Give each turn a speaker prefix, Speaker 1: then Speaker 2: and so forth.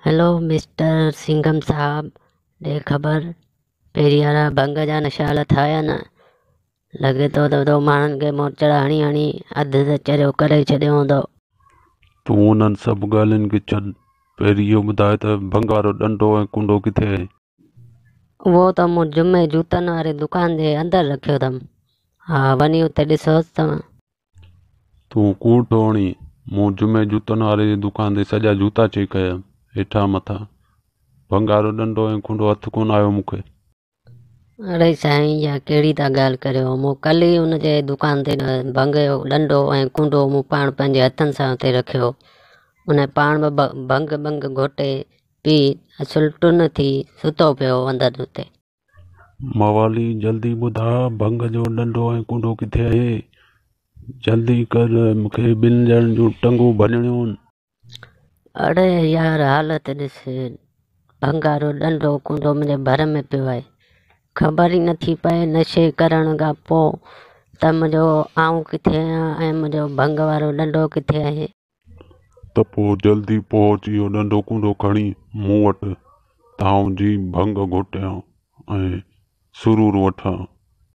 Speaker 1: Hello mister Singham साहब, ॾे ख़बर पहिरीं वारा भंग जा नशा ठाहिया न। लॻे तो माण्हुनि खे मोचड़ हणी हणी अधु त चरियो करे छॾियो हूंदो।
Speaker 2: तूं उन्हनि सभु ॻाल्हियुनि खे छॾ, पहिरीं इहो ॿुधाए त भंग वारो डंडो ऐं कुंडो किथे आहे?
Speaker 1: उहो त मूं जुमे जूतनि वारी दुकान जे अंदरि रखियो अथमि। हा, वञी उते ॾिसोसि तव्हां।
Speaker 2: तूं कूड़ थो हणी। मूं जुमे जूतनि वारे जी दुकान ते सॼा जूता चेक कया, हेठां मथां। भंग वारो डंडो ऐं कुंडो हथु कोन आयो मूंखे।
Speaker 1: अड़े साईं, इहा कहिड़ी था ॻाल्हि करियो। मूं कल्ह ई हुनजे दुकान ते भंग जो डंडो ऐं कुंडो मूं पाण पंहिंजे हथनि सां उते रखियो। उन पाण भंग घोटे पी सुल्टो न थी सुतो पियो अंदरि उते।
Speaker 2: मवाली जल्दी ॿुधा, भंग जो डंडो ऐं कुंडो किथे आहे? जल्दी कर, मूंखे ॿिनि ॼणनि जूं टंगूं भञणियूं आहिनि।
Speaker 1: अड़े यार, हालत ॾिस। भंग वारो डंडो कुंडो मुंहिंजे भर में पियो आहे। ख़बर ई नथी पए नशे करण खां पोइ त मुंहिंजो आऊं किथे आहियां ऐं मुंहिंजो भंग वारो डंडो किथे आहे।
Speaker 2: त पोइ जल्दी पहुच, इहो डंडो कुंडो खणी मूं वटि। ताऊं जी भंग घोटियां ऐं सुरूर वठां।